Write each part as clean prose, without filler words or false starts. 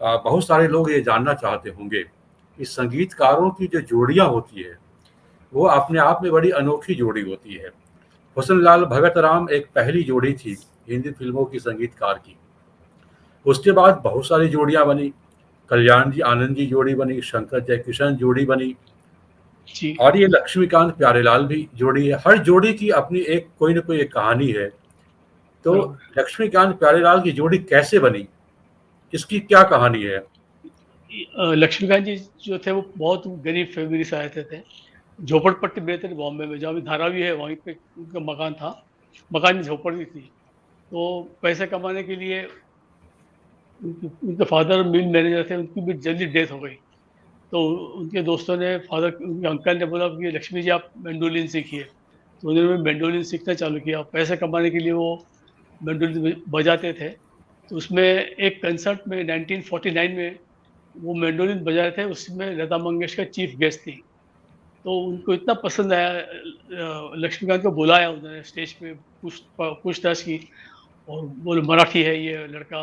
बहुत सारे लोग ये जानना चाहते होंगे कि संगीतकारों की जो जोड़ियां होती है वो अपने आप में बड़ी अनोखी जोड़ी होती है। हुसन लाल भगत राम एक पहली जोड़ी थी हिंदी फिल्मों की संगीतकार की। उसके बाद बहुत सारी जोड़ियां बनी। कल्याण जी आनंद जी जोड़ी बनी, शंकर जयकिशन जोड़ी बनी, जी और ये लक्ष्मीकांत प्यारेलाल भी जोड़ी है। हर जोड़ी की अपनी एक कोई ना कोई एक कहानी है। तो बराबर। लक्ष्मीकांत प्यारेलाल की जोड़ी कैसे बनी, इसकी क्या कहानी है? लक्ष्मीकांत जी जो थे वो बहुत गरीब फैमिली से आए थे। झोपड़पट्टी में थे बॉम्बे में, जहाँ भी धारावी है वहीं पे उनका मकान था। मकान में झोपड़ी थी। तो पैसे कमाने के लिए उनके फादर मिल मैनेजर थे, उनकी भी जल्दी डेथ हो गई। तो उनके दोस्तों ने, उनके अंकल ने बोला कि लक्ष्मी जी आप मैंडोलिन सीखिए। तो उन्होंने मैंडोलिन सीखना चालू किया। पैसे कमाने के लिए वो मैंडोलिन बजाते थे। तो उसमें एक कंसर्ट में 1949 में वो मैंडोलिन बजा रहे थे, उसमें लता मंगेशकर चीफ गेस्ट थी। तो उनको इतना पसंद आया, लक्ष्मीकांत को बुलाया उन्होंने स्टेज पे, पूछताछ की। और बोले मराठी है ये लड़का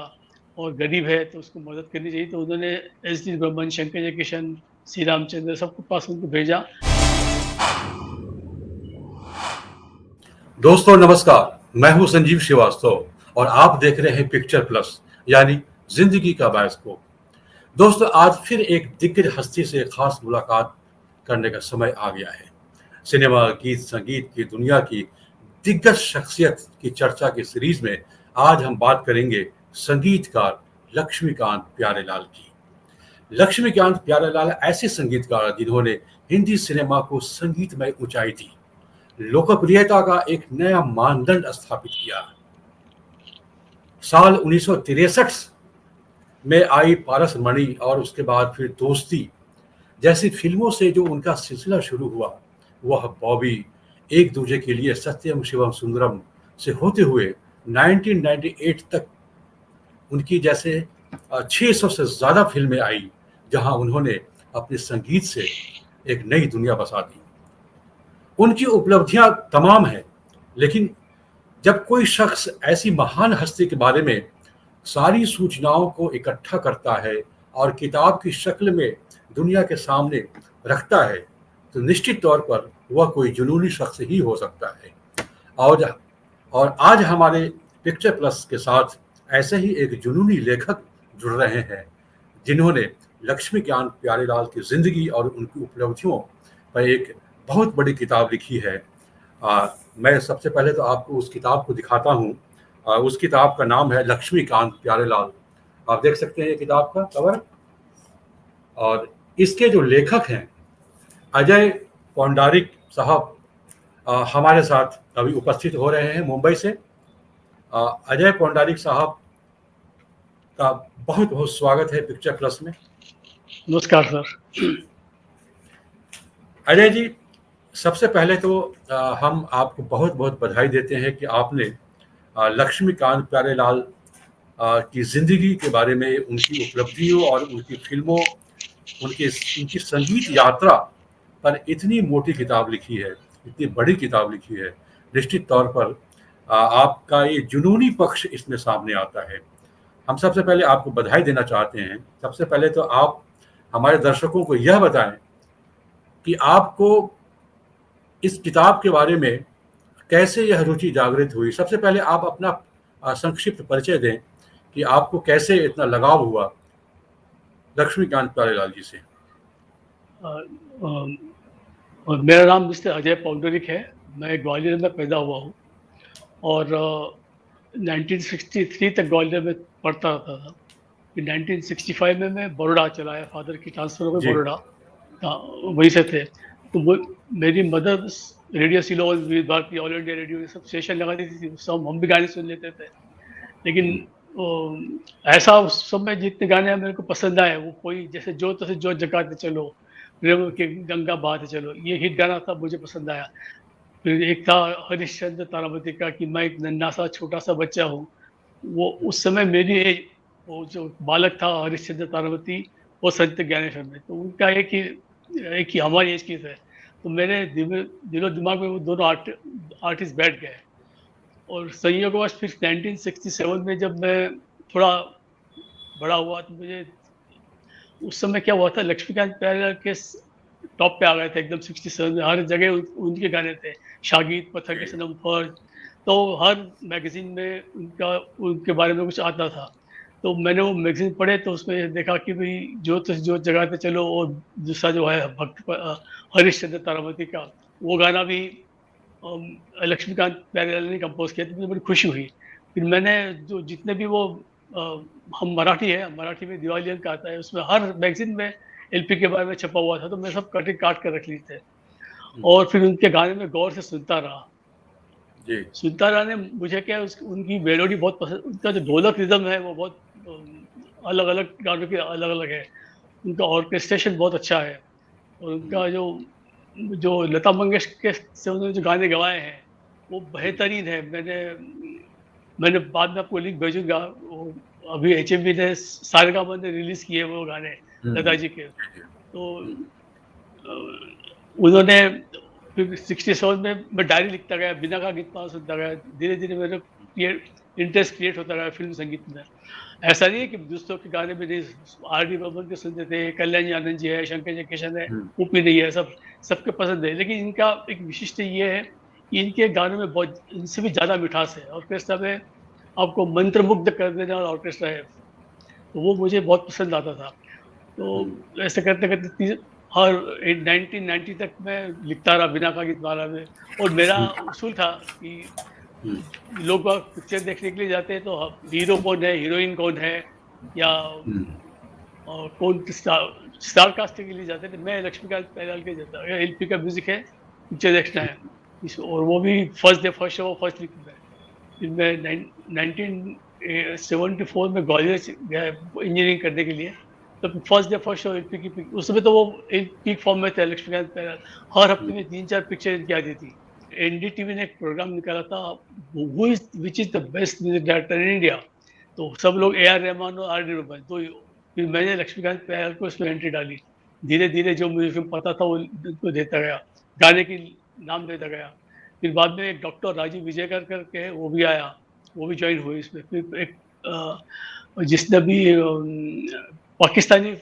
और गरीब है तो उसको मदद करनी चाहिए। तो उन्होंने एस डी बर्मन, शंकर जयकिशन, सी रामचंद्र सबको पास उनको भेजा। दोस्तों नमस्कार, मैं हूं संजीव श्रीवास्तव और आप देख रहे हैं पिक्चर प्लस, यानी जिंदगी का बायोस्कोप। दोस्तों आज फिर एक दिग्गज हस्ती से खास मुलाकात करने का समय आ गया है। सिनेमा, गीत, संगीत की दुनिया की दिग्गज शख्सियत की चर्चा की सीरीज में आज हम बात करेंगे संगीतकार लक्ष्मीकांत प्यारेलाल की। लक्ष्मीकांत प्यारेलाल ऐसे संगीतकार जिन्होंने हिंदी सिनेमा को संगीतमय ऊंचाई दी, लोकप्रियता का एक नया मानदंड स्थापित किया। साल 1963 में आई पारस मणि और उसके बाद फिर दोस्ती जैसी फिल्मों से जो उनका सिलसिला शुरू हुआ, वह बॉबी, एक दूजे के लिए, सत्यम शिवम सुंदरम से होते हुए 1998 तक उनकी जैसे 600 से ज्यादा फिल्में आई, जहां उन्होंने अपने संगीत से एक नई दुनिया बसा दी। उनकी उपलब्धियां तमाम हैं, लेकिन जब कोई शख्स ऐसी महान हस्ती के बारे में सारी सूचनाओं को इकट्ठा करता है और किताब की शक्ल में दुनिया के सामने रखता है, तो निश्चित तौर पर वह कोई जुनूनी शख्स ही हो सकता है। और और आज हमारे पिक्चर प्लस के साथ ऐसे ही एक जुनूनी लेखक जुड़ रहे हैं, जिन्होंने लक्ष्मीकांत प्यारेलाल की जिंदगी और उनकी उपलब्धियों पर एक बहुत बड़ी किताब लिखी है। मैं सबसे पहले तो आपको उस किताब को दिखाता हूँ। उस किताब का नाम है लक्ष्मीकांत प्यारेलाल। आप देख सकते हैं ये किताब का कवर। और इसके जो लेखक हैं अजय पौंडारिक साहब हमारे साथ अभी उपस्थित हो रहे हैं मुंबई से। अजय पौंडारिक साहब का बहुत बहुत स्वागत है पिक्चर प्लस में। नमस्कार सर। अजय जी, सबसे पहले तो हम आपको बहुत बहुत बधाई देते हैं कि आपने लक्ष्मीकांत प्यारेलाल की जिंदगी के बारे में, उनकी उपलब्धियों और उनकी फिल्मों, उनकी संगीत यात्रा पर इतनी मोटी किताब लिखी है, इतनी बड़ी किताब लिखी है। निश्चित तौर पर आपका ये जुनूनी पक्ष इसमें सामने आता है। हम सबसे पहले आपको बधाई देना चाहते हैं। सबसे पहले तो आप हमारे दर्शकों को यह बताएं कि आपको इस किताब के बारे में कैसे यह रुचि जागृत हुई। सबसे पहले आप अपना संक्षिप्त परिचय दें कि आपको कैसे इतना लगाव हुआ लक्ष्मीकांत प्यारेलाल जी से। और मेरा नाम मिस्टर अजय पौंडरिक है। मैं ग्वालियर में पैदा हुआ हूँ और 1963 तक ग्वालियर में पढ़ता रहता था। फिर 1965 में मैं बड़ौदा चला आया, फादर की ट्रांसफ़र हो गई जी। बड़ौदा। वहीं से थे। तो वो मेरी मदर रेडियो सिलोन, विविध भारती, ऑल इंडिया रेडियो, ये सब स्टेशन लगाती थी। उस समय हम भी गाने सुन लेते थे। लेकिन ऐसा उस समय जितने गाने मेरे को पसंद आए, वो कोई जैसे जो जगाते चलो, प्रेम के गंगा बहाते चलो, ये हिट गाना था, मुझे पसंद आया। फिर एक था हरिश्चंद्र तारावती का कि मैं एक नन्हा सा छोटा सा बच्चा हूँ। वो उस समय मेरी एज, वो जो बालक था हरिश्चंद्र तारावती, वो संत ज्ञानेश्वर में, तो उनका एक ही हमारी एज के थे। तो मेरे दिलो दिमाग में वो दोनों आर्टिस्ट बैठ गए। और संयोगवश फिर 1967 में जब मैं थोड़ा बड़ा हुआ तो मुझे उस समय क्या हुआ था, लक्ष्मीकांत प्यारेलाल के टॉप पे आ गए थे एकदम 67 में, हर जगह उनके गाने थे, शागिद, पत्थर के जी। सनम, फर्ज। तो हर मैगजीन में उनके बारे में कुछ आता था। तो मैंने वो मैगजीन पढ़े तो उसमें देखा कि भाई जो जगह पे चलो, और दूसरा जो है हरीश चंद्र तारामती का वो गाना भी लक्ष्मीकांत प्यारेलाल ने कंपोज किया, तो मुझे बड़ी खुशी हुई। फिर मैंने जो जितने भी वो अ, हम मराठी है, मराठी में दिवाली अंक आता है, उसमें हर मैगजीन में एलपी के बारे में छपा हुआ था, तो मैं सब कटिंग काट कर रख लिए थे। हम्म, और फिर उनके गाने में गौर से जी। सुनता रहा ने मुझे क्या उनकी मेलोडी बहुत पसंद, उनका जो ढोलक रिदम है वो बहुत अलग अलग गानों के अलग अलग है, उनका ऑर्केस्ट्रेशन बहुत अच्छा है। और हम्म, उनका जो जो लता मंगेशकर से उन्होंने जो गाने गवाए हैं वो जी। बेहतरीन है। मैंने मैंने बाद में आपको लिंक भेजूंगा, वो अभी एचएमवी ने सारेगामा ने रिलीज किए वो गाने लता जी के। जी, जी। तो अ, उन्होंने फिर 67 में मैं डायरी लिखता गया, बिना का गीत पास सुनता गया, धीरे धीरे मेरे इंटरेस्ट क्रिएट होता गया फिल्म संगीत में। ऐसा नहीं है कि दूसरों के गाने में नहीं, आर डी बर्मन के सुनते थे, कल्याणी आनंद जी है, शंकर जयकिशन है, हम्म, ऊपी नहीं है, सब सबके पसंद है। लेकिन इनका एक विशिष्ट ये है कि इनके गानों में बहुत इनसे भी ज्यादा मिठास है। ऑर्केस्ट्रा में आपको मंत्रमुग्ध कर देने वाला ऑर्केस्ट्रा है, तो वो मुझे बहुत पसंद आता था। तो हम्म, ऐसे करते करते हर 1990 तक मैं लिखता रहा बिना का गीत माला में। और मेरा उसूल था कि हम्म, लोग पिक्चर देखने के लिए जाते हैं तो हीरो कौन है, हीरोइन कौन है, या हम्म, कौन स्टार कास्टिंग के लिए जाते थे। मैं लक्ष्मीकांत प्यारेलाल के जाता, एलपी का म्यूजिक है, पिक्चर देखना है। और वो भी first day first show first week में। फिर मैं 1974 में ग्वालियर गया इंजीनियरिंग करने के लिए। तो first day first show LP की उस समय तो वो एक पीक फॉर्म में थे लक्ष्मीकांत प्यारेलाल। हर हफ्ते में 3-4 पिक्चर इनकी आती थी। एनडीटीवी ने एक प्रोग्राम निकाला था, who is which is the best music director in India. तो सब लोग ए आर रहमान और आर डी बर्मन। तो फिर मैंने लक्ष्मीकांत प्यारेलाल को उसमें एंट्री डाली। धीरे धीरे जो मुझे पता था वो उनको देता गया, गाने की नाम देता गया। फिर बाद में एक डॉक्टर राजीव विजयकर करके वो भी आया, वो भी ज्वाइन हुए इसमें। फिर एक जिसने भी पाकिस्तानी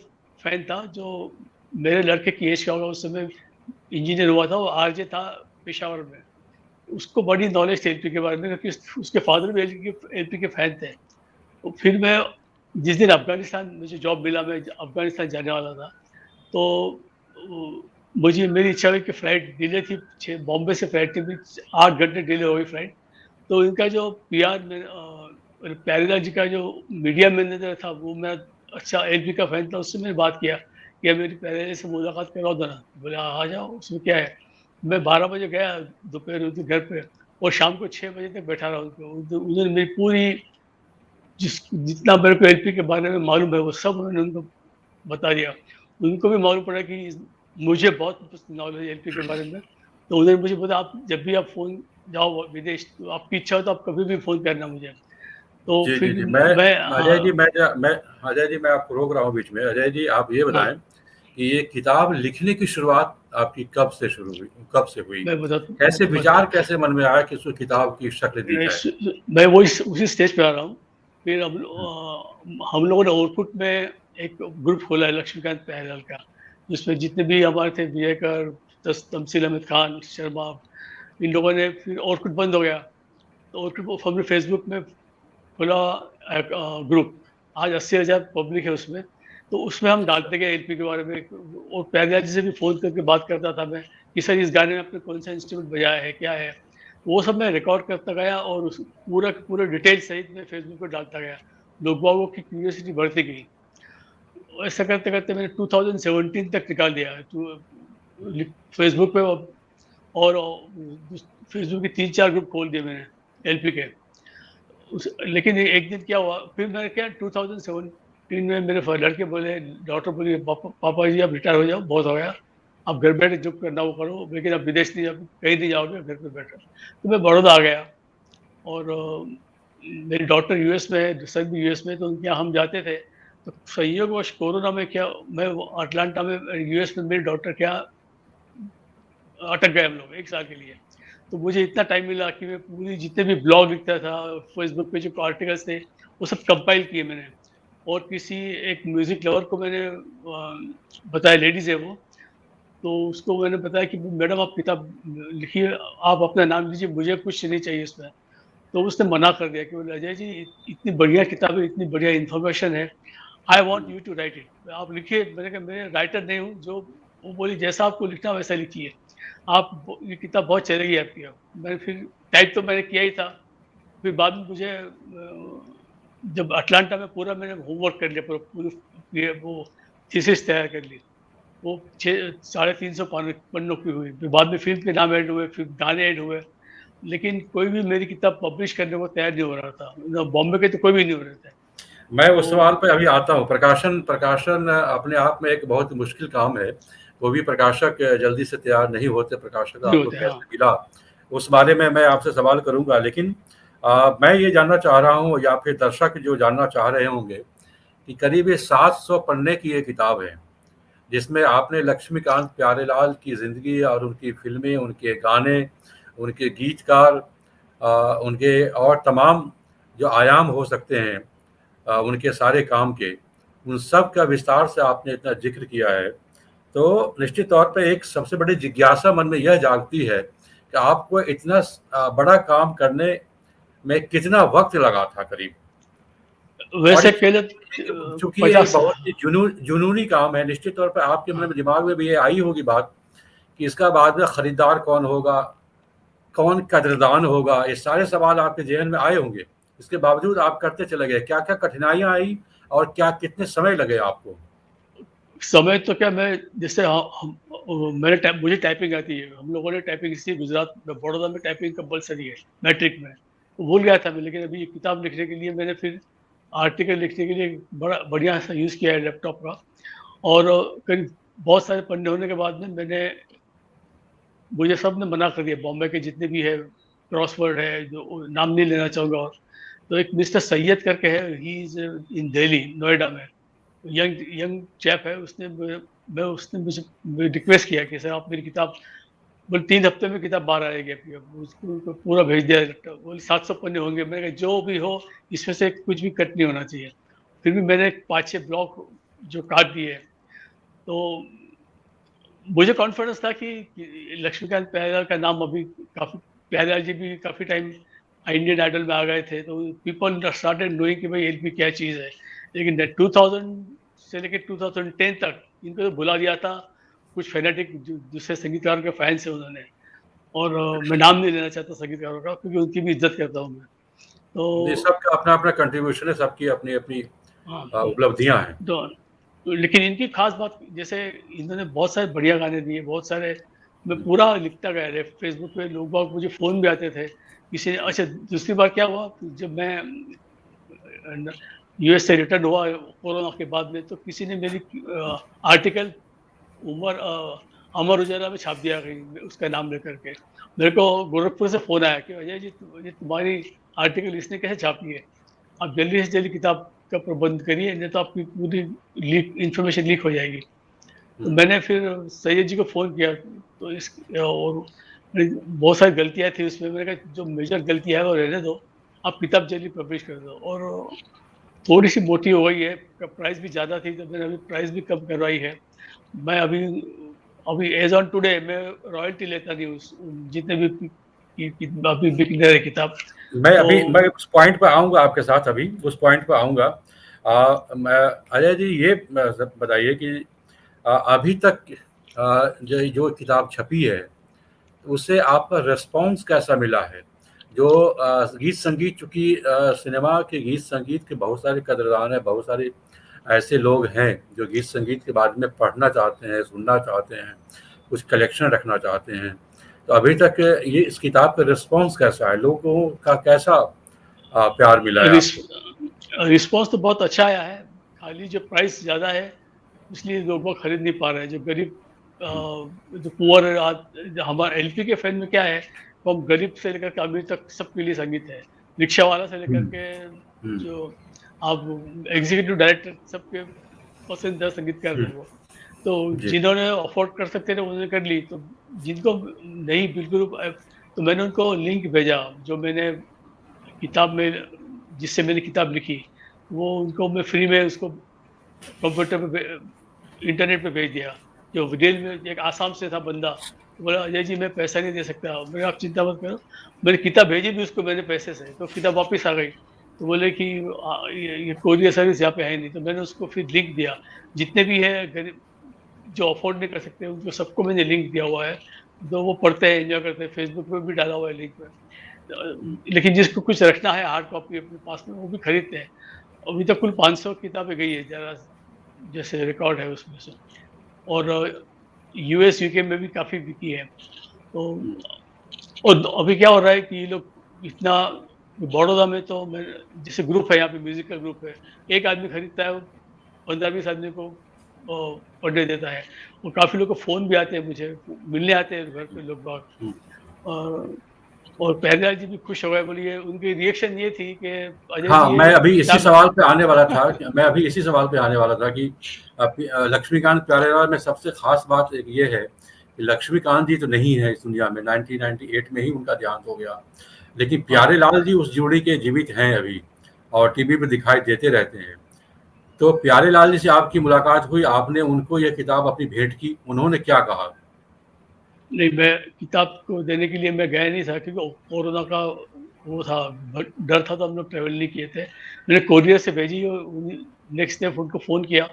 फैन था जो मेरे लड़के की एज का होगा, उस समय इंजीनियर हुआ था, वो आरजे था पेशावर में। उसको बड़ी नॉलेज थी एलपी के बारे में, क्योंकि उसके फादर भी एलपी के फैन थे। तो फिर मैं जिस दिन अफगानिस्तान मुझे जॉब मिला, मैं अफगानिस्तान जाने वाला था। तो मुझे मेरी इच्छा हुई कि फ्लाइट डिले थी, बॉम्बे से फ्लाइट थी, 8 घंटे डिले हो गई फ्लाइट। तो इनका जो पीआर में प्यारेलाल जी का जो मीडिया मैनेजर था वो मैं अच्छा एलपी का फैन था, उससे मैंने बात किया कि मेरी प्यारेलाल से मुलाकात कराओ देना। बोले हाँ आ जाओ, उसमें क्या है। मैं 12 बजे गया दोपहर उनके घर पे, और शाम को 6 बजे तक बैठा रहा उन्होंने मेरी पूरी जितना मेरे को एलपी के बारे में मालूम है वो सब उन्होंने उनको बता दिया। उनको भी मालूम पड़ा कि मुझे बहुत नॉलेज है एलपी के बारे में। तो उन्होंने मुझे बोला आप जब भी आप फोन जाओ विदेश, तो आपकी इच्छा हो तो आप कभी भी फोन करना मुझे। तो जी, जी, फिर जी। मैं मैं अजय जी, हाँ मैं अजय जी, मैं आपको रोक रहा हूँ बीच में। अजय जी, आप ये हाँ बताएं कि ये किताब लिखने की शुरुआत आपकी कब से शुरू हुई, कब से हुई? मैं कैसे बता विचार कैसे मन में आया कि उसको किताब की शक्ल दी जाए? मैं वो उसी स्टेज पे आ रहा हूँ। फिर हम लोगों ने ओरकुट में एक ग्रुप खोला है लक्ष्मीकांत प्यारेलाल का, जिसमें जितने भी हमारे थे विजयकर, तमसील अहमद खान शर्मा, इन लोगों ने। फिर ओरकुट बंद हो गया, तो ओरकुट हमने फेसबुक में खुला एक ग्रुप। आज 80,000 पब्लिक है उसमें। तो उसमें हम डालते गए एलपी के बारे में। और प्यारेलाल जी से भी फोन करके बात करता था मैं कि सर इस गाने में आपने कौन सा इंस्ट्रूमेंट बजाया है, क्या है। वो सब मैं रिकॉर्ड करता गया और उस पूरा डिटेल सहित मैं फेसबुक पर डालता गया। लोगों की क्यूरियोसिटी बढ़ती गई। ऐसा करते करते मैंने 2017 तक निकाल दिया है फेसबुक पे। और फेसबुक के 3-4 ग्रुप खोल दिए मैंने एलपी के। लेकिन एक दिन क्या हुआ, फिर मैंने क्या 2017 में मेरे लड़के बोले, डॉक्टर बोली पापा जी आप रिटायर हो जाओ, बहुत हो गया, आप घर बैठे जो करना वो करो, लेकिन आप विदेश नहीं जाओ, कहीं नहीं जाओगे, घर पे बैठो। तो मैं बड़ौदा आ गया। और मेरी डॉटर यूएस में है, सर भी यूएस में, तो उनके यहाँ हम जाते थे। तो संयोगवश कोरोना में क्या, मैं अटलांटा में यूएस में मेरी डॉटर क्या अटक गए हम लोग 1 साल के लिए। तो मुझे इतना टाइम मिला कि मैं पूरी जितने भी ब्लॉग लिखता था, फेसबुक पे जो आर्टिकल्स थे वो सब कंपाइल किए मैंने। और किसी एक म्यूज़िक लवर को मैंने बताया, लेडीज़ है वो, तो उसको मैंने बताया कि मैडम आप किताब लिखिए, आप अपना नाम लीजिए, मुझे कुछ नहीं चाहिए इसमें। तो उसने मना कर दिया कि बोले अजय जी इतनी बढ़िया किताब है, इतनी बढ़िया इन्फॉर्मेशन है, I want you to write it, आप लिखिए। मैंने कहा मैं राइटर नहीं हूँ, जो वो बोली जैसा आपको लिखना वैसा लिखिए, आप ये किताब बहुत चलेगी आपकी। मैंने फिर टाइप तो मैंने किया ही था। फिर बाद में मुझे जब अटलांटा में पूरा मैंने होमवर्क कर लिया, पूरा पूरी वो थीसिस तैयार कर ली, वो 350 पन्नों की हुई। फिर बाद में फिल्म के नाम ऐड हुए, फिर गाने ऐड हुए, लेकिन कोई भी मेरी किताब पब्लिश करने को तैयार नहीं हो रहा था। बॉम्बे के तो कोई भी नहीं हो रहे थे। मैं उस तो सवाल पे अभी आता हूँ। प्रकाशन प्रकाशन अपने आप में एक बहुत मुश्किल काम है। वो भी प्रकाशक जल्दी से तैयार नहीं होते। प्रकाशक नहीं आपको होते, हाँ। कैसे मिला, उस बारे में मैं आपसे सवाल करूंगा। लेकिन मैं ये जानना चाह रहा हूँ, या फिर दर्शक जो जानना चाह रहे होंगे, कि करीब ये 700 पन्ने की ये किताब है, जिसमें आपने लक्ष्मीकांत प्यारेलाल की ज़िंदगी और उनकी फ़िल्में, उनके गाने, उनके गीतकार, उनके और तमाम जो आयाम हो सकते हैं उनके सारे काम के, उन सब का विस्तार से आपने इतना ज़िक्र किया है। तो निश्चित तौर पे एक सबसे बड़ी जिज्ञासा मन में यह जागती है कि आपको इतना बड़ा काम करने में कितना वक़्त लगा था करीब? और वैसे ये कह लो चूँकि ये 50। बहुत ही जुनूनी काम है, निश्चित तौर पे आपके मन हाँ, में, दिमाग में भी ये आई होगी बात कि इसका बाद में खरीदार कौन होगा, कौन कदरदान होगा, ये सारे सवाल आपके ज़हन में आए होंगे। इसके बावजूद आप करते चले गए। क्या-क्या कठिनाइयाँ आई और क्या कितने समय लगे आपको? समय तो क्या, मैं जैसे मुझे टाइपिंग आती है। हम लोगों ने टाइपिंग इसी गुजरात में, बड़ौदा में टाइपिंग कंपलसरी है मैट्रिक में। तो भूल गया था मैं, लेकिन अभी ये किताब लिखने के लिए मैंने फिर आर्टिकल लिखने के लिए बड़ा बढ़िया सा यूज़ किया है लैपटॉप का। और करीब बहुत सारे पन्ने होने के बाद में मुझे सब ने मना कर दिया, बॉम्बे के जितने भी है, क्रॉसवर्ड है, जो नाम नहीं लेना चाहूँगा। और तो एक मिस्टर सैयद करके है, he is in Delhi, Noida में, यंग यंग चैप है। उसने मुझे रिक्वेस्ट किया कि सर आप मेरी किताब, बोले 3 हफ्ते में किताब बाहर आएगी आपकी। अब उसको उनको पूरा भेज दिया लैपटॉप। बोले 700 पन्ने होंगे। मैंने कहा जो भी हो, इसमें से कुछ भी कट नहीं होना चाहिए। फिर भी मैंने 5-6 ब्लॉक जो काट दिए। तो मुझे कॉन्फिडेंस था कि लक्ष्मीकांत प्यारेलाल का नाम अभी काफ़ी, प्यारेलाल जी भी काफ़ी टाइम इंडियन आइडल में आ गए थे, तो पीपल स्टार्टेड नोइंग कि भाई एलपी क्या चीज़ है। लेकिन 2000 से लेकर 2010 तक इनको तो भुला दिया था कुछ फैनेटिक जो दूसरे संगीतकार के फैंस हैं उन्होंने। और मैं नाम नहीं लेना चाहता संगीतकारों का, क्योंकि उनकी भी इज्जत करता हूँ मैं। जी, तो सबका अपना-अपना कंट्रीब्यूशन है, सबकी अपनी-अपनी हाँ, उपलब्धियाँ हैं। लेकिन इनकी खास बात, जैसे इन्होंने बहुत सारे बढ़िया गाने दिए, बहुत सारे। मैं पूरा लिखता गया रे, फेसबुक पे लोग बाग मुझे फ़ोन भी आते थे। किसी ने, अच्छा दूसरी बार क्या हुआ, जब मैं यूएस से रिटर्न हुआ कोरोना के बाद में, तो किसी ने मेरी आर्टिकल उमर अमर उजाला में छाप दिया कहीं, उसका नाम लेकर के। मेरे को गोरखपुर से फ़ोन आया कि अजय जी ये तुम्हारी आर्टिकल इसने कैसे छापी है, आप जल्दी से जल्दी किताब का प्रबंध करिए, नहीं तो आपकी पूरी इंफॉर्मेशन लीक हो जाएगी। तो हुँ। मैंने फिर सैयद जी को फ़ोन किया, तो और बहुत सारी गलतियाँ थी उसमें। मैंने कहा जो मेजर गलती है वो रहने दो, आप किताब जल्दी पब्लिश कर दो। और थोड़ी सी मोटी हो गई है, प्राइस भी ज़्यादा थी, तो मैंने अभी प्राइस भी कम करवाई है। मैं अभी अभी एज ऑन टुडे मैं रॉयल्टी लेता नहीं जितने भी अभी बिक रहे किताब। तो मैं उस पॉइंट पे आऊँगा आपके साथ अभी, उस पॉइंट पे आऊँगा। मैं अजय जी ये बताइए कि अभी तक जो किताब छपी है, उससे आपका रिस्पॉन्स कैसा मिला है? जो गीत संगीत, चूँकि सिनेमा के गीत संगीत के बहुत सारे कदरदान हैं, बहुत सारे ऐसे लोग हैं जो गीत संगीत के बारे में पढ़ना चाहते हैं, सुनना चाहते हैं, कुछ कलेक्शन रखना चाहते हैं। तो अभी तक ये इस किताब का रिस्पॉन्स कैसा है? लोगों का कैसा प्यार मिला है रिस आपको? रिस्पॉन्स तो बहुत अच्छा आया है। खाली जो प्राइस ज़्यादा है, इसलिए लोग वो खरीद नहीं पा रहे हैं। जो गरीब हुँ, जो पुअर हमारे एलपी के फैन में क्या है, तो हम गरीब से लेकर के अमीर तक सबके लिए संगीत है। रिक्शा वाला से हुँ, लेकर के हुँ, जो आप एग्जीक्यूटिव डायरेक्टर, सबके पसंदीदा संगीतकार हुँ, थे वो। तो जी। जिन्होंने अफोर्ड कर सकते थे उन्होंने कर ली, तो जिनको नहीं बिल्कुल तो मैंने उनको लिंक भेजा जो मैंने किताब में, जिससे मैंने किताब लिखी। वो उनको मैं फ्री में उसको कंप्यूटर पे इंटरनेट पे भेज दिया। जो विदेश में एक आसाम से था बंदा, बोला अजय जी मैं पैसा नहीं दे सकता। मैंने आप चिंता मत करो, मैंने किताब भेजी भी उसको मैंने पैसे से, तो किताब वापस आ गई। तो बोले कि ये कोरियर सर्विस यहाँ पे है नहीं। तो मैंने उसको फिर लिंक दिया, जितने भी है गरीब जो अफोर्ड नहीं कर सकते उनको सबको मैंने लिंक दिया हुआ है, तो वो पढ़ते हैं, एंजॉय करते हैं। फेसबुक पे भी डाला हुआ है लिंक पे। लेकिन जिसको कुछ रखना है हार्ड कॉपी अपने पास में, वो भी खरीदते हैं। अभी तक कुल 500 किताबें गई है, जरा जैसे रिकॉर्ड है उसमें से। और यूएस यूके में भी काफ़ी बिकी है। तो और अभी क्या हो रहा है कि ये लोग इतना, बड़ौदा में तो मैं, जैसे ग्रुप है यहाँ पे, म्यूजिकल ग्रुप है, एक आदमी खरीदता है, 15-20 आदमी को पढ़ने देता है। और काफ़ी लोग को फ़ोन भी आते हैं, मुझे मिलने आते हैं घर पे लोग बाग। और प्यारेलाल जी भी खुश हो गए। बोलिए उनकी रिएक्शन ये थी कि अजय हाँ, जी मैं ये अभी इसी किताब। सवाल पे आने वाला था मैं अभी इसी सवाल पे आने वाला था कि लक्ष्मीकांत प्यारेलाल में सबसे खास बात एक ये है कि लक्ष्मीकांत जी तो नहीं है इस दुनिया में, 1998 में ही उनका देहांत हो गया, लेकिन प्यारेलाल जी उस जोड़ी के जीवित हैं अभी और टीवी पे दिखाई देते रहते हैं। तो प्यारेलाल जी से आपकी मुलाकात हुई, आपने उनको यह किताब अपनी भेंट की, उन्होंने क्या कहा? नहीं, मैं किताब को देने के लिए मैं गया नहीं था, क्योंकि कोरोना का वो था, डर था, तो हम लोग ट्रैवल नहीं किए थे। मैंने कोरियर से भेजी और नेक्स्ट डे उनको फ़ोन किया,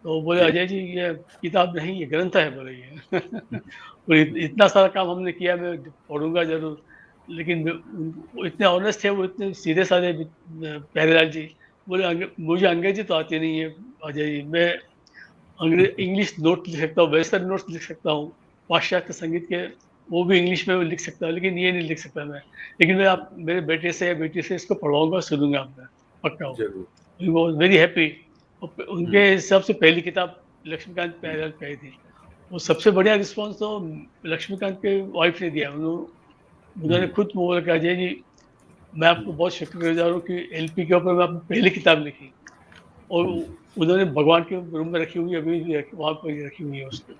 तो बोले जी। अजय जी ये किताब नहीं, ये ग्रंथ है, बोले ये। और इतना सारा काम हमने किया, मैं पढ़ूंगा जरूर। लेकिन वो इतने ऑनेस्ट थे, वो इतने सीधे साधे प्यारेलाल जी। बोले मुझे अंग्रेजी तो आती नहीं है अजय जी, मैं इंग्लिश नोट लिख सकता हूँ, वेस्टर्न नोट्स लिख सकता हूँ, पाश्चात्य संगीत के वो भी इंग्लिश में लिख सकता हूँ, लेकिन ये नहीं लिख सकता मैं। लेकिन मैं आप मेरे बेटे से या बेटी से इसको पढ़वाऊंगा, सुनूंगा मैं, पक्का हो। जरूर। वो वेरी हैप्पी। हम्म, उनके हिसाब से पहली किताब लक्ष्मीकांत प्यारेलाल की आई थी। वो सबसे बढ़िया रिस्पॉन्स तो लक्ष्मीकांत के वाइफ ने दिया। उन्होंने हम्म, खुद बोला कि अजय जी मैं आपको बहुत शुक्रगुजार हूँ कि एलपी के ऊपर मैं अपनी पहली किताब लिखी। और हम्म, उन्होंने भगवान के रूम में रखी हुई, अभी भी वहाँ पर रखी हुई है उसको।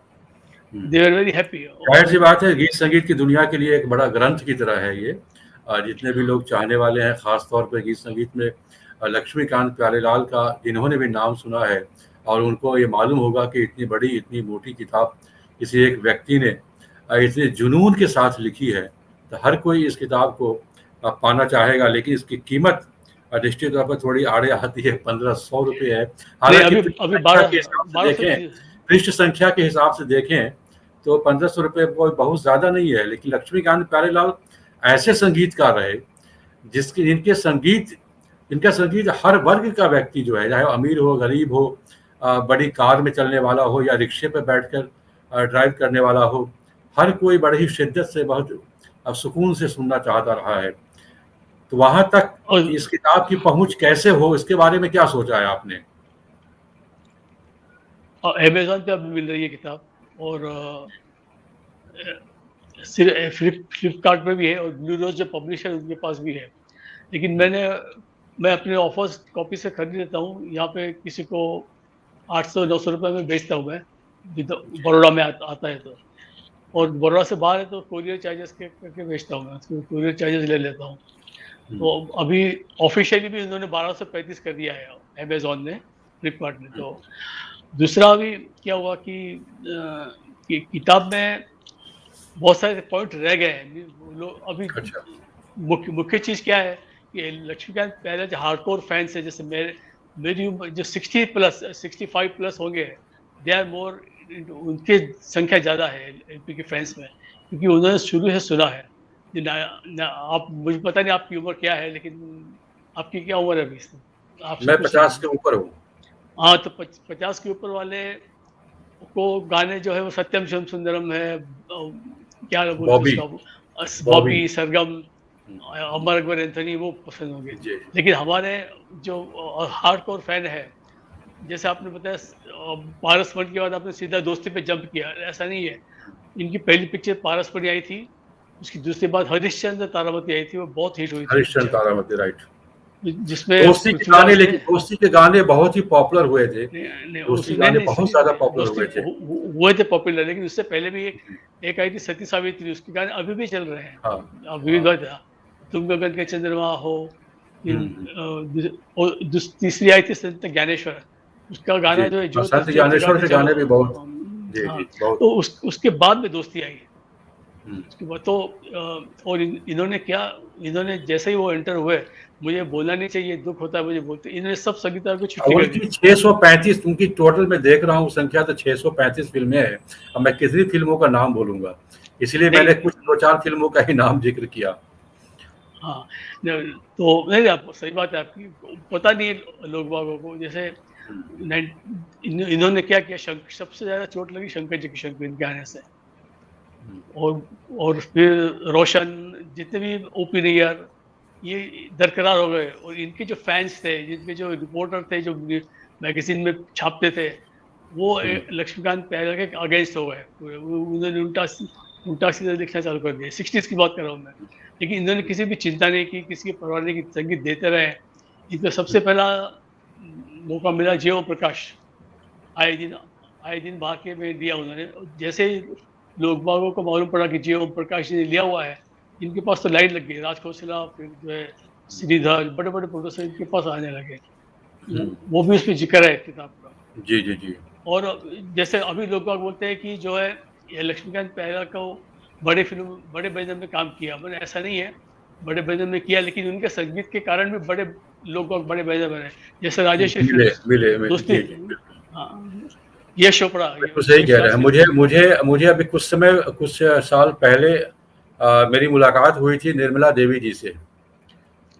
Hmm. They are very happy. जाहिर सी और बात है, गीत संगीत की दुनिया के लिए एक बड़ा ग्रंथ की तरह है ये। जितने भी लोग चाहने वाले हैं खास तौर पर गीत संगीत में, लक्ष्मीकांत प्यारेलाल का जिन्होंने भी नाम सुना है और उनको ये मालूम होगा कि इतनी बड़ी इतनी मोटी किताब किसी एक व्यक्ति ने इतने जुनून के साथ लिखी है, तो हर कोई इस किताब को पाना चाहेगा। लेकिन इसकी कीमत निश्चित तौर पर थोड़ी आड़े आती है, 1500 रुपये है। नहीं, हालांकि अभी पृष्ठ अभी संख्या के हिसाब से 1200 देखें, पृष्ठ संख्या के हिसाब से देखें तो 1500 रुपये कोई बहुत ज्यादा नहीं है। लेकिन लक्ष्मीकांत प्यारेलाल ऐसे संगीतकार रहे जिसके इनका संगीत हर वर्ग का व्यक्ति जो है, चाहे अमीर हो गरीब हो, बड़ी कार में चलने वाला हो या रिक्शे पर बैठकर ड्राइव करने वाला हो, हर कोई बड़ी ही शिद्दत से, बहुत सुकून से सुनना चाहता रहा है। तो वहां तक और इस किताब की पहुंच कैसे हो, इसके बारे में क्या सोचा है आपने? अमेजोन पे अभी मिल रही है किताब। और फ्लिपकार्ट पे भी है, और ब्लू रोज जो पब्लिशर उनके पास भी है। लेकिन मैं अपने ऑफर्स कॉपी से खरीद लेता हूँ। यहाँ पे किसी को 800-900 रुपये में बेचता हूँ मैं, बड़ौदा में आता है तो। और बड़ौदा से बाहर है तो कोरियर चार्जेस के करके बेचता हूँ मैं, कोरियर चार्जेस ले लेता हूँ। हम्म, तो अभी ऑफिशियली भी इन्होंने 1235 कर दिया है अमेजोन ने, फ्लिपकार्ट ने। तो दूसरा अभी क्या हुआ कि किताब में बहुत सारे पॉइंट रह गए हैं। लोग अभी अच्छा। मुख्य मुख्य चीज़ क्या है कि लक्ष्मीकांत पहले जो हार्डकोर फैंस है, जैसे मेरी उम्र जो 65 प्लस होंगे, दे आर मोर, उनकी संख्या ज़्यादा है एलपी के फैंस में, क्योंकि उन्होंने शुरू से सुना है। आप, मुझे पता नहीं आपकी उम्र क्या है, लेकिन आपकी क्या उम्र है अभी? आपसे मैं पूछ रहा 50 हूँ। के ऊपर हूँ। हाँ, तो 50 के ऊपर वाले को गाने जो है वो सत्यम शिवम सुंदरम है, क्या बोलते बॉबी। उसका, बॉबी। बॉबी सरगम, अमर अकबर एंथनी, वो पसंद होंगे। जी। लेकिन हमारे जो हार्डकोर फैन है, जैसे आपने बताया पारस मठ के बाद आपने सीधा दोस्ती पे जंप किया, ऐसा नहीं है। इनकी पहली पिक्चर पारस मणि आई थी, उसकी दूसरी बात हरिश्चंद्र तारामती आई थी, वो बहुत हिट हुई थी हरिश्चंद्र पिक्चर, तारामती, राइट। जिसमें पृथ्वीराज थे। दोस्ती के गाने बहुत ही पॉपुलर हुए थे। नहीं, दोस्ती नहीं गाने नहीं, बहुत सुनिए, ज्यादा पॉपुलर दोस्ती हुए थे। हुए थे पॉपुलर, लेकिन उससे पहले भी एक आई थी सती सावित्री, उसके गाने अभी भी चल रहे हैं। हाँ। अभी हाँ। भी था, तुम गगन के चंद्रमा हो, और तीसरी आई थी संत ज्ञानेश्वर, उसका गाना जी। जो है और ज्योत संत ज्योत ज्ञानेश्वर जगाते के चलो। गाने भी बहुत, जी, हाँ, जी, बहुत। तो उसके बाद में दोस्ती आई। हुँ। उसके बाद तो और इन्होंने क्या, इन्होंने जैसे ही वो एंटर हुए, मुझे बोलना नहीं चाहिए, दुख होता है मुझे बोलते, इन्होंने सब संगीतकार को छुट्टी कर दी। उनकी 635, उनकी टोटल मैं देख रहा हूँ संख्या, तो 635 फ़िल्में हैं। अब मैं कितनी फ़िल्मों का नाम बोलूँगा? इसलिए मैंने नहीं, कुछ 2-4 फ़िल्मों का ही नाम ज़िक्र किया। हाँ, तो नहीं आप सही बात है आपकी, पता नहीं है लोग बागों को, जैसे हुँ, इन्होंने क्या किया, सबसे ज्यादा चोट लगी शंकर जी किशन को इनके आने से। हुँ, और फिर रोशन, जितने भी ओपी नैयर, ये दरकरार हो गए। और इनके जो फैंस थे, जिनके जो रिपोर्टर थे, जो मैगजीन में छापते थे, वो हुँ, लक्ष्मीकांत प्यारेलाल के अगेंस्ट हो गए पूरे। उन्होंने उल्टा सीधा लिखना चालू कर दिया। 60s की बात कर रहा हूँ मैं। लेकिन इन्होंने किसी भी चिंता नहीं की, किसी की परवाह नहीं की, संगीत देते रहे। इनको हुँ, सबसे पहला मौका मिला जे ओम प्रकाश, आए दिन आए दिन भाग में दिया उन्होंने। जैसे ही लोग बागों को मालूम पड़ा कि जे ओम प्रकाश जी ने लिया हुआ है, इनके पास तो लाइन लग गई। राज खोसला, फिर जो है श्रीधर, बड़े बड़े प्रोड्यूसर इनके पास आने लगे। हुँ। वो भी उसमें जिक्र है किताब का। जी, जी, जी। और जैसे अभी लोग बाग बोलते हैं कि जो है ये लक्ष्मीकांत प्यारेलाल को बड़े फिल्म, बड़े बैनर में काम किया, मैंने ऐसा नहीं है। बड़े बैनर में किया, लेकिन उनके संगीत के कारण भी बड़े लोग बाग बड़े बैनर बने, जैसे राजेश्वरी मिले, फिल्म्स, मिले, मिले। दोस्ती। जी, जी, बिल्कुल। हाँ, यश चोपड़ा, बिल्कुल सही यश कह रहे राज हैं। फिल्म्स। मुझे मुझे मुझे अभी कुछ साल पहले मेरी मुलाकात हुई थी निर्मला देवी जी से।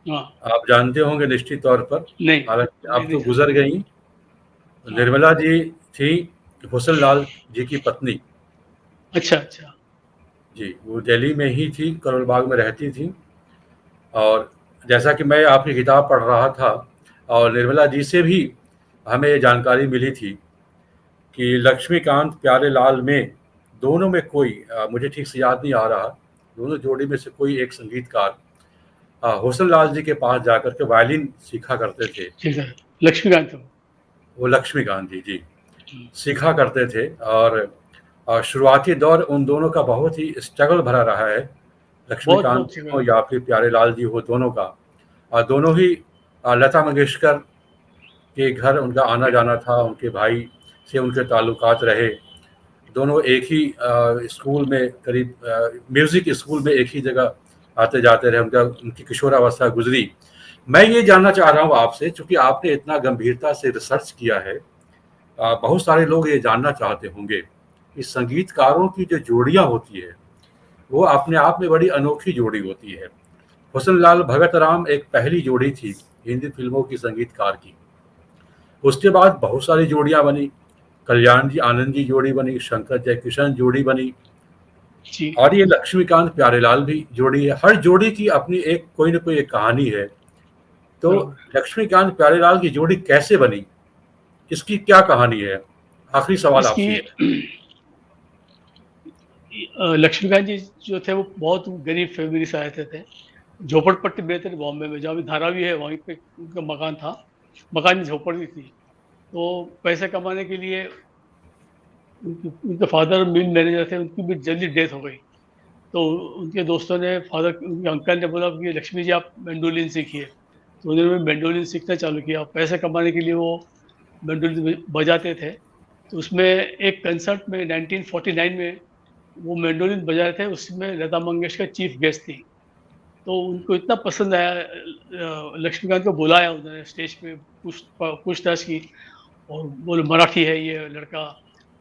हाँ, आप जानते होंगे निश्चित तौर पर, नहीं, हालाँकि नहीं, अब नहीं तो जानता। गुज़र गईं। हाँ, निर्मला जी थी हुसन लाल जी की पत्नी। अच्छा, अच्छा। जी, वो दिल्ली में ही थी, करोल बाग में रहती थीं। और जैसा कि मैं आपकी किताब पढ़ रहा था, और निर्मला जी से भी हमें ये जानकारी मिली थी कि लक्ष्मीकांत प्यारेलाल में दोनों में कोई, मुझे ठीक से याद नहीं आ रहा, दोनों जोड़ी में से कोई एक संगीतकार हुसन लाल जी के पास जाकर के वायलिन सीखा करते थे। ठीक है, लक्ष्मीकांत। वो लक्ष्मीकांत जी, जी, हम्म, सीखा करते थे। और शुरुआती दौर उन दोनों का बहुत ही स्ट्रगल भरा रहा है, बहुत लक्ष्मीकांत बहुत जी जगह हो है। या फिर प्यारेलाल जी हो, दोनों का। और दोनों ही लता मंगेशकर के घर उनका आना-जाना था, उनके भाई से उनके ताल्लुकात रहे। दोनों एक ही स्कूल में, करीब म्यूज़िक स्कूल में एक ही जगह आते-जाते रहे, उनकी किशोरावस्था गुज़री। मैं ये जानना चाह रहा हूँ आपसे, चूँकि आपने इतना गंभीरता से रिसर्च किया है, बहुत सारे लोग ये जानना चाहते होंगे कि संगीतकारों की जो जोड़ियाँ होती है, वो अपने आप में बड़ी अनोखी जोड़ी होती है। हुसन लाल भगत राम एक पहली जोड़ी थी हिंदी फ़िल्मों की संगीतकार की। उसके बाद बहुत सारी जोड़ियाँ बनी, कल्याण जी आनंद जी जोड़ी बनी, शंकर जयकिशन जोड़ी बनी, जी। और ये लक्ष्मीकांत प्यारेलाल भी जोड़ी है। हर जोड़ी की अपनी एक कोई न कोई एक कहानी है। तो बराबर। लक्ष्मीकांत प्यारेलाल की जोड़ी कैसे बनी? इसकी क्या कहानी है? आखिरी सवाल इसकी आपसे ये है। लक्ष्मीकांत जी जो थे वो बहुत गरीब फैमिली से आए थे। झोपड़पट्टी में थे बॉम्बे में, जहाँ भी धारावी है वहीं पे उनका मकान था। मकान में झोपड़ी थी। तो पैसे कमाने के लिए उनके फादर मिल मैनेजर थे, उनकी भी जल्दी डेथ हो गई। तो उनके दोस्तों ने, उनके अंकल ने बोला कि लक्ष्मी जी आप मैंडोलिन सीखिए। तो उन्होंने मैंडोलिन सीखना चालू किया। पैसे कमाने के लिए वो मैंडोलिन बजाते थे। तो उसमें एक कंसर्ट में 1949 में वो मैंडोलिन बजा रहे थे, उसमें लता मंगेशकर चीफ गेस्ट थी। तो उनको इतना पसंद आया, लक्ष्मीकांत को बुलाया उन्होंने स्टेज पे, पूछताछ की। और बोले मराठी है ये लड़का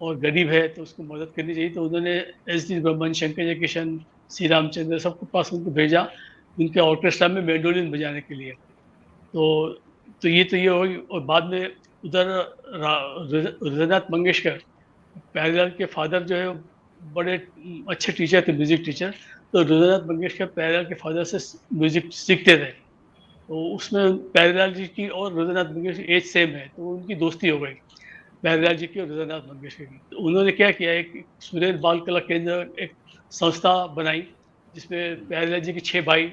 और गरीब है तो उसको मदद करनी चाहिए। तो उन्होंने एस डी बर्मन, शंकर जयकिशन, श्री रामचंद्र सबके पास उनको भेजा, उनके ऑर्केस्ट्रा में मैंडोलिन बजाने के लिए। तो ये हुई। और बाद में उधर हृदयनाथ मंगेशकर, प्यारेलाल के फादर जो है बड़े अच्छे टीचर थे, म्यूजिक टीचर। तो हृदयनाथ मंगेशकर प्यारेलाल के फादर से म्यूजिक सीखते थे। तो उसमें प्यारेलाल जी की और हृदयनाथ मंगेशकर एज सेम है, तो उनकी दोस्ती हो गई प्यारेलाल जी की और हृदयनाथ मंगेशकर की। तो उन्होंने क्या किया, एक सुरेश बाल कला केंद्र, एक संस्था बनाई, जिसमें प्यारेलाल जी के 6 भाई,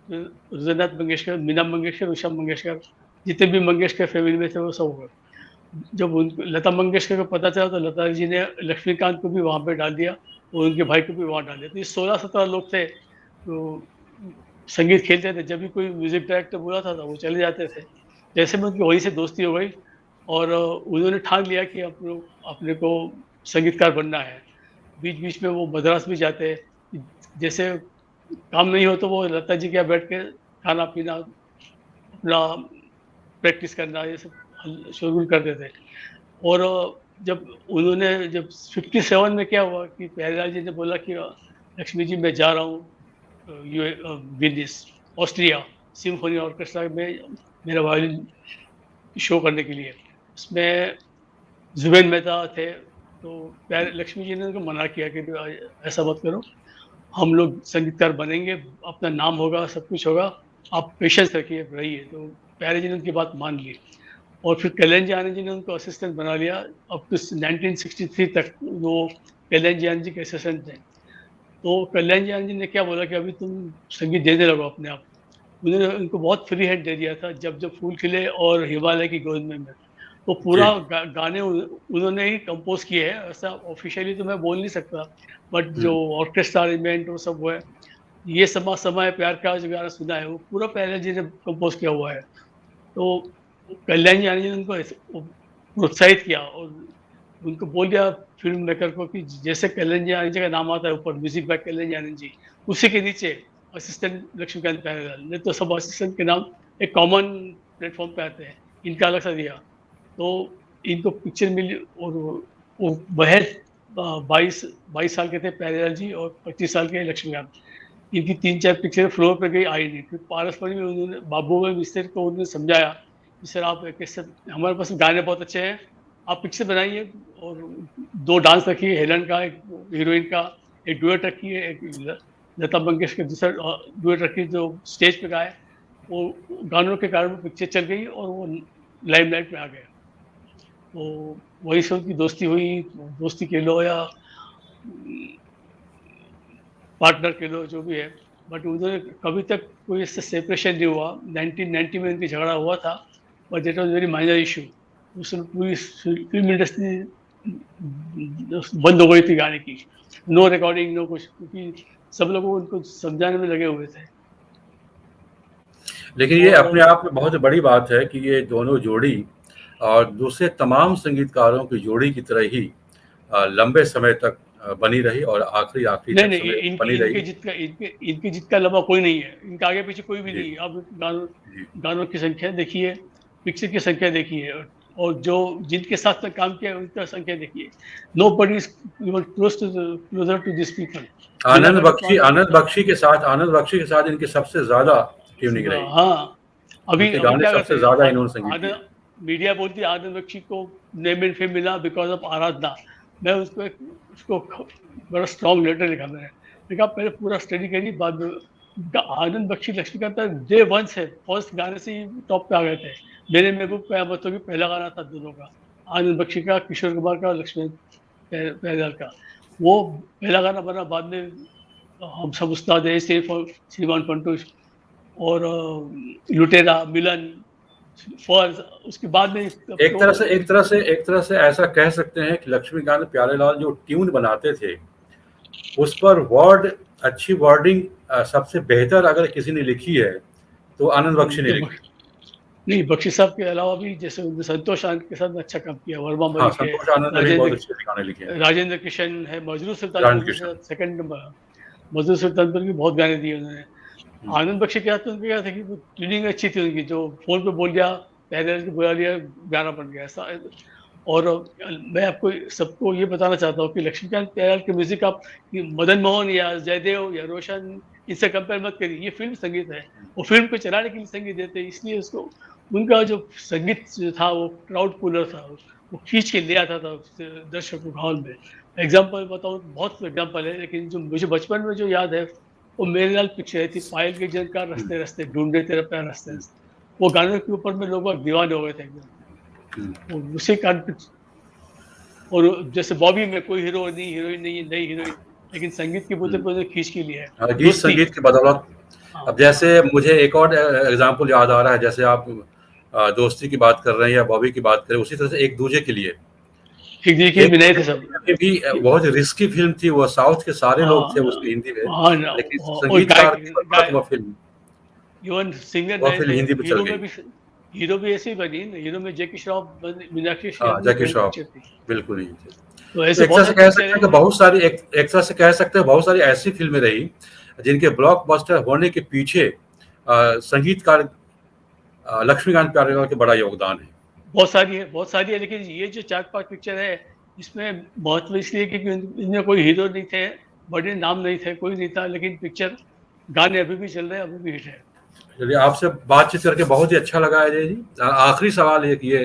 हृदयनाथ मंगेशकर, मीना मंगेशकर, उषा मंगेशकर, जितने भी मंगेशकर फैमिली में थे वो सब हो गए। जब उनको लता मंगेशकर को पता चला, तो लता जी ने लक्ष्मीकांत को भी वहाँ पे डाल दिया और उनके भाई को भी वहाँ डाल दिया। तो ये 16-17 लोग थे। तो संगीत खेलते थे, जब भी कोई म्यूज़िक डायरेक्टर बुलाता था वो चले जाते थे। जैसे में उनकी वहीं से दोस्ती हो गई और उन्होंने ठान लिया कि अपने को संगीतकार बनना है। बीच-बीच में वो मद्रास भी जाते, जैसे काम नहीं हो तो वो लता जी के यहाँ बैठ के खाना-पीना, अपना प्रैक्टिस करना, ये सब शोरगुल करते थे। और जब 57 में क्या हुआ कि प्यारेलाल जी ने बोला कि लक्ष्मी जी मैं जा रहा हूँ विनिस ऑस्ट्रिया सिम्फनी ऑर्केस्ट्रा में मेरा वायलिन शो करने के लिए। उसमें जुबेन मेहता थे, तो प्यारे लक्ष्मी जी ने उनको मना किया कि ऐसा मत करो, हम लोग संगीतकार बनेंगे, अपना नाम होगा, सब कुछ होगा, आप पेशेंस रखिए, रहिए। तो प्यारे जी ने उनकी बात मान ली और फिर कल्याण जी आनंद जी ने उनको असिस्टेंट बना लिया। अब तो 1963 तक वो कल्याण जी आनंद जी के असिस्टेंट थे। तो कल्याण जी आनंद जी ने क्या बोला कि अभी तुम संगीत देने लगो अपने आप। उन्होंने उनको बहुत फ्री हैंड दे दिया था, जब जब फूल खिले और हिमालय की गोद में। तो जी। पूरा गाने उन्होंने ही कंपोज किए हैं, ऐसा ऑफिशियली तो मैं बोल नहीं सकता, बट जो ऑर्केस्ट्रा अरेंजमेंट वो सब है, ये समा समय प्यार का जो गाना सुना है वो पूरा पहले जी ने कंपोज किया हुआ है। तो कल्याण जी आनंद जी ने उनको प्रोत्साहित किया और उनको बोल दिया फिल्म मेकर को कि जैसे कल्याण जी आनंद जी का नाम आता है ऊपर म्यूजिक बाय कल्याण जी आनंद जी, उसी के नीचे असिस्टेंट लक्ष्मीकांत प्यारेलाल, नहीं तो सब असिस्टेंट के नाम एक कॉमन प्लेटफॉर्म पे आते हैं, इनका अलग सा दिया। तो इनको पिक्चर मिली और वो महज 22 साल के थे प्यारेलाल जी और 25 साल के लक्ष्मीकांत। इनकी 3-4 पिक्चर फ्लोर पे गई, आई नहीं। फिर पारसमणि में उन्होंने बाबू भाई मिस्त्री को उन्होंने समझाया कि सर आप कैसे, हमारे पास गाने बहुत अच्छे हैं, आप पिक्चर बनाइए और 2 डांस रखिए, हेलन का एक हीरोइन का एक डुएट रखिए, एक लता मंगेशकर दूसरा डुएट रखिए जो स्टेज पे गाए। वो गानों के कारण वो पिक्चर चल गई और वो लाइमलाइट में आ गया। तो वही से उनकी दोस्ती हुई, दोस्ती कह लो या पार्टनर कह लो, जो भी है। बट उन्होंने कभी तक कोई इससे सेपरेशन नहीं हुआ। 1990 में उनकी झगड़ा हुआ था, but that was very minor issue. उसमें पूरी फिल्म इंडस्ट्री बंद हो गई थी गाने की, नो रिकॉर्डिंग नो कुछ, क्योंकि सब लोग उनको समझाने में लगे हुए थे। लेकिन ये और अपने आप में बहुत बड़ी बात है कि ये दोनों जोड़ी और दूसरे तमाम संगीतकारों की जोड़ी की तरह ही लंबे समय तक बनी रही और आखिरी नहीं तक नहीं, समय इनकी बनी इनके रही। जित का इनके जित का लंबा कोई नहीं है, इनका आगे पीछे कोई भी जी। नहीं है। अब जी। गानों की संख्या देखिए, पिक्चर की संख्या देखिए, और जो जिनके साथ में काम किया उनका संख्या देखिए। Nobody is closer to this people. बिना गाने आनंद बख्शी के साथ इनकी सबसे ज्यादा ट्यूनिंग रही। हाँ, अभी उनके अभी गाने क्या करते सबसे हैं, ज्यादा इन्होंने संगीत किए। मीडिया बोलती है आनंद बख्शी को नेम एंड फेम मिला बिकॉज ऑफ आराधना। मैं उसको बड़ा स्ट्रॉन्ग लेटर लिखा मैंने, लिखा पहले पूरा स्टडी करी, बाद में आनंद बख्शी लक्ष्मीकांत डे वन से फर्स्ट गाने से ही टॉप पे आ गए थे। मेरे महबूब कयामतों की पहला गाना था दोनों का, आनंद बख्शी का, किशोर कुमार का और लक्ष्मी पहलवाल का। वो पहला गाना बना, बाद में हम सब उस्ताद है, श्रीमान फंटूश और लुटेरा, मिलन, फर्ज, उसके बाद में एक तरह से ऐसा कह सकते हैं कि लक्ष्मीकांत प्यारेलाल जो ट्यून बनाते थे उस पर अच्छी वर्डिंग सबसे बेहतर अगर किसी ने लिखी है तो आनंद बख्शी ने लिखी। नहीं, बख्शी साहब के अलावा भी जैसे संतोष आनंद के साथ अच्छा काम किया, वर्मा हाँ, मलिक है, संतोष आनंद ने भी बहुत अच्छे गाने लिखे हैं। राजेंद्र किशन है, मजरूर सुल्तानपुर के साथ सेकंड नंबर, मजरूर सुल्तानपुर के बहुत गाने दिए उन्होंने। आनंद बख्शी के हाथ में उनके क्या था कि ट्यूनिंग अच्छी थी उनकी, जो फोन पे बोल दिया, पहले बुला लिया, गाना बन गया ऐसा। और मैं आपको सबको ये बताना चाहता हूँ कि लक्ष्मीकांत प्यारेलाल की म्यूजिक आप मदन मोहन या जयदेव या रोशन इनसे कंपेयर मत करिए, ये फिल्म संगीत है। वो फिल्म को चलाने के लिए संगीत देते हैं, इसलिए उसको उनका जो संगीत जो था वो क्राउड पुलर था, वो खींच के ले आता था दर्शकों को हॉल में। एग्जाम्पल बताऊँ, बहुत एग्जाम्पल है, लेकिन जो मुझे बचपन में जो याद है वो मेरे लाल पिक्चर थी, पायल के जनकार रस्ते रस्ते ढूंढे तेरा प्यार रस्ते रस्ते। वो गाने के ऊपर में लोग दीवाने हो गए थे एकदम, उसी कारण। और जैसे बॉबी में कोई हीरो नहीं, हीरोइन नहीं है, नई हीरोइन, लेकिन संगीत के बुते पर खींच के लिए है, गीत संगीत की बदौलत। अब जैसे मुझे एक और एग्जाम्पल याद आ रहा है, जैसे आप दोस्ती की बात कर रहे हैं या बॉबी की बात करें, उसी तरह से एक दूजे के लिए भी बहुत रिस्की फिल्म थी। वो साउथ के सारे लोग थे उसकी हिंदी में, लेकिन संगीतकार की बदौलत वो फिल्म इवन सिंगर और नए फिर थे, हिंदी पे चल गई। हीरो भी ऐसे ही बनी ना, हीरो में जैकी श्रॉफ मीनाक्षी हाँ, अपनी जैकी पहली श्रॉफ, पिक्चर थी। बिल्कुल ही थी। तो तो ऐसे एक बहुत तरह से सारी कह पिक्चर सकते है हैं कि बहुत सारी एक तरह से कह सकते हैं बहुत सारी ऐसी फिल्में रही जिनके ब्लॉकबस्टर होने के पीछे संगीतकार लक्ष्मीकांत प्यारेलाल के बड़ा योगदान है। बहुत सारी है, लेकिन ये जो 4-5 पिक्चर है, इसमें महत्व इसलिए क्योंकि इनमें कोई हीरो नहीं थे, बड़े नाम नहीं थे, कोई नहीं था, लेकिन पिक्चर गाने अभी भी चल रहे हैं, अभी भी हिट है। चलिए, आपसे बातचीत करके बहुत ही अच्छा लगा अजय जी। आखिरी सवाल एक ये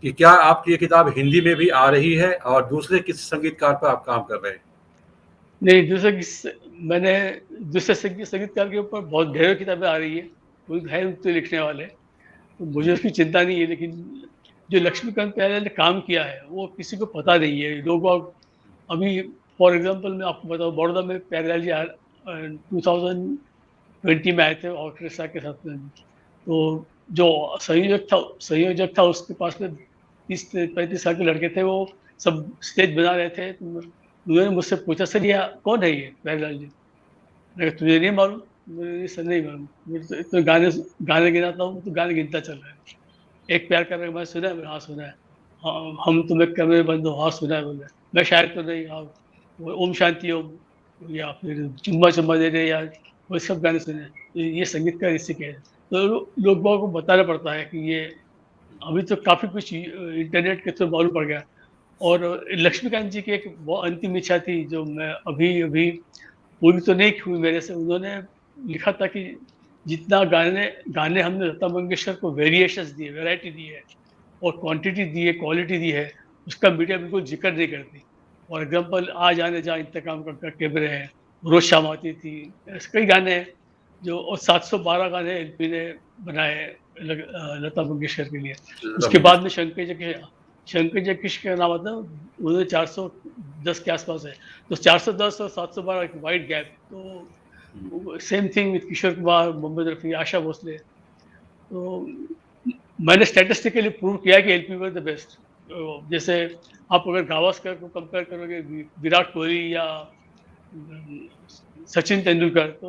कि क्या आपकी ये किताब हिंदी में भी आ रही है और दूसरे किस संगीतकार पर आप काम कर रहे हैं? नहीं, मैंने दूसरे संगीतकार के ऊपर बहुत ढेरों किताबें आ रही है, कोई है तो लिखने वाले, तो मुझे उसकी चिंता नहीं है, लेकिन जो लक्ष्मीकांत प्यारेलाल ने काम किया है वो किसी को पता नहीं है। लोग अभी फॉर एग्जांपल मैं आपको बताऊं, बड़ौदा में प्यारेलाल जी 2020 में आए थे ऑर्केस्ट्रा के साथ में। तो जो संयोजक था उसके पास में 30-35 साल के लड़के थे, वो सब स्टेज बना रहे थे। तो उन्होंने मुझसे पूछा, सर ये कौन है ये प्यारेलाल जी? मैंने कहा, तुझे नहीं मालूम? मुझे सर नहीं मालूम, मुझे तो गाने गाने गिनाता हूँ तो गाने गिनता चल रहा है। एक प्यार कर मैं सुना है? मैंने हाँ सुना है। हाँ, हम तुम्हें कमरे बंद हो, हाँ सुना है। बोले मैं शायद तो नहीं, हाँ वो ओम शांति ओम, या फिर चुम्मा चुम्मा दे रहे, या वो सब गाने सुने हैं। तो ये संगीतकार इसी के हैं। तो लोग बागों को बताना पड़ता है कि ये अभी तो काफी कुछ इंटरनेट के थ्रू मालूम पड़ गया। और लक्ष्मीकांत जी की एक वो अंतिम इच्छा थी जो मैं अभी अभी पूरी तो नहीं हुई मेरे से। उन्होंने लिखा था कि जितना गाने गाने हमने लता मंगेशकर को वेरिएशंस दिए, वैरायटी दी है और क्वांटिटी दी है, क्वालिटी दी है, उसका मीडिया बिल्कुल जिक्र नहीं करती। फॉर एग्जांपल आ जाने जा इंतकाम का कैबरे है, रोज शाम आती थी, ऐसे कई गाने हैं जो, और 712 गाने एलपी ने बनाए हैं लता मंगेशकर के लिए। लता उसके बाद में मंगेशकर। शंकर जयकिशन का नाम आता है, उन्होंने 410 के आसपास है। तो 410 और 712 एक वाइड गैप। तो same thing with Kishore Kumar, Mohammad Rafi, Asha Bhosle. तो मैंने स्टैटिस्टिकली प्रूव किया कि एलपी वर द बेस्ट। जैसे आप अगर गावस्कर को कंपेयर करोगे विराट कोहली या सचिन तेंदुलकर, तो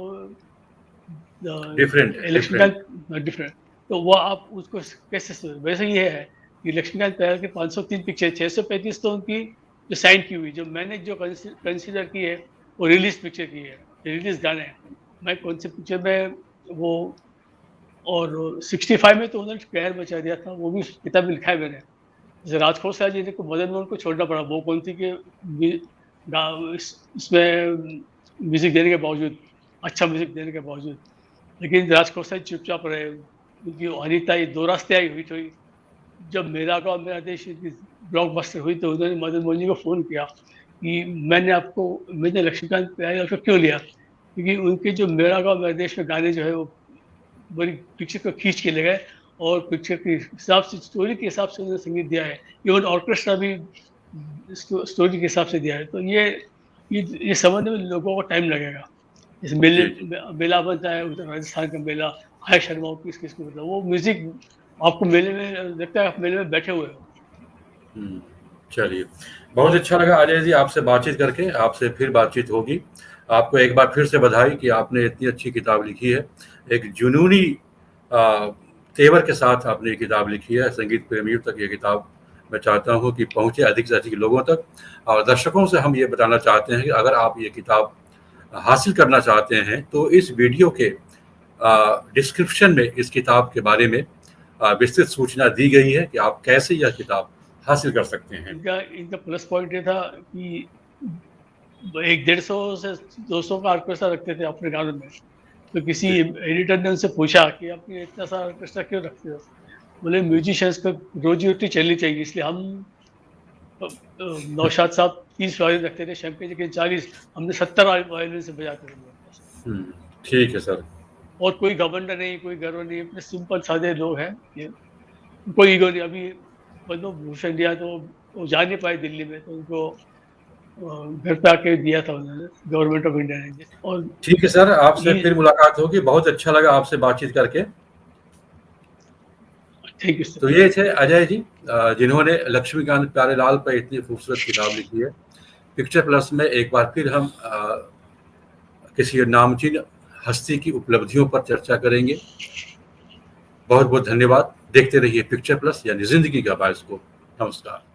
डिफरेंट है, डिफरेंट। लक्ष्मीकांत डिफरेंट। तो वो आप उसको कैसे, वैसे ये है कि लक्ष्मीकांत प्यारेलाल के 503 पिक्चर, 635 तो उनकी जो साइन की हुई, जो मैंने जो कंसिडर की है वो रिलीज पिक्चर की है, रिलीज गाने हैं। मैं कौन सी पिक्चर में वो, और 65 में तो उन्होंने कहर मचा दिया था, वो भी किताब में लिखा है मैंने। जैसे राजकोट साहब जी ने मदन मोहन को छोड़ना पड़ा, वो कौन थी कि इसमें म्यूजिक देने के बावजूद, अच्छा म्यूजिक देने के बावजूद, लेकिन राजकोट साहब चुपचाप रहे। उनकी अनिता ये दो रास्ते आई हुई थी। जब मेरा गाँव मेरा देश ब्लॉकबस्टर हुई तो उन्होंने मदन मोहन जी को फ़ोन किया कि मैंने लक्ष्मीकांत प्यारेलाल को क्यों लिया, क्योंकि उनके जो मेरा गाँव मेरा देश में गाने जो है वो बड़ी पिक्चर को खींच के ले गए, और पिक्चर के हिसाब से, स्टोरी के हिसाब से उन्होंने संगीत दिया है। इवन ऑर्केस्ट्रा भी स्टोरी के हिसाब से दिया है। तो ये समझने में लोगों को टाइम लगेगा। जैसे जी, जी। मेला बनता है उधर राजस्थान का मेला, हाय शर्मा किस किस को, मतलब वो म्यूजिक आपको मेले में लगता है आप मेले में बैठे हुए हो। हुँ। चलिए, बहुत और अच्छा लगा अजय जी आपसे बातचीत करके, आपसे फिर बातचीत होगी। आपको एक बार फिर से बधाई कि आपने इतनी अच्छी किताब लिखी है। एक जुनूनी अ, तेवर के साथ आपने ये किताब लिखी है। संगीत प्रेमियों तक ये किताब मैं चाहता हूँ कि पहुँचे अधिक से अधिक लोगों तक। और दर्शकों से हम ये बताना चाहते हैं कि अगर आप ये किताब हासिल करना चाहते हैं, तो इस वीडियो के डिस्क्रिप्शन में इस किताब के बारे में विस्तृत सूचना दी गई है कि आप कैसे यह किताब हासिल कर सकते हैं। इनका इनका प्लस पॉइंट ये था कि 150 से 200 का ऑर्केस्ट्रा रखते थे अपने गानों में। तो किसी जी, एडिटर ने उनसे पूछा कि आप ये इतना सारा ऑर्केस्ट्रा क्यों रखते हो? बोले म्यूजिशियंस को रोजी रोटी चलनी चाहिए, इसलिए हम नौशाद साहब 30 वायलिन रखते थे, शंकर जी के 40, हमने 70 वायलिन से बजाते थे। हुँ, ठीक है सर। और कोई घमंड नहीं, कोई गर्व नहीं, अपने सिंपल सादे लोग हैं ये, कोई ईगो नहीं। अभी पद्म भूषण दिया तो वो जा नहीं पाए दिल्ली में, तो उनको घर पे आके दिया था उन्होंने, गवर्नमेंट ऑफ इंडिया ने। और ठीक है सर, आपसे ये फिर मुलाकात होगी। बहुत अच्छा लगा आपसे बातचीत करके। थैंक यू तो सर। ये थे अजय जी जिन्होंने लक्ष्मीकांत प्यारेलाल पर इतनी खूबसूरत किताब लिखी है। पिक्चर प्लस में एक बार फिर हम किसी नामचीन हस्ती की उपलब्धियों पर चर्चा करेंगे। बहुत बहुत धन्यवाद। देखते रहिए पिक्चर प्लस यानी जिंदगी का बायोस्कोप। नमस्कार।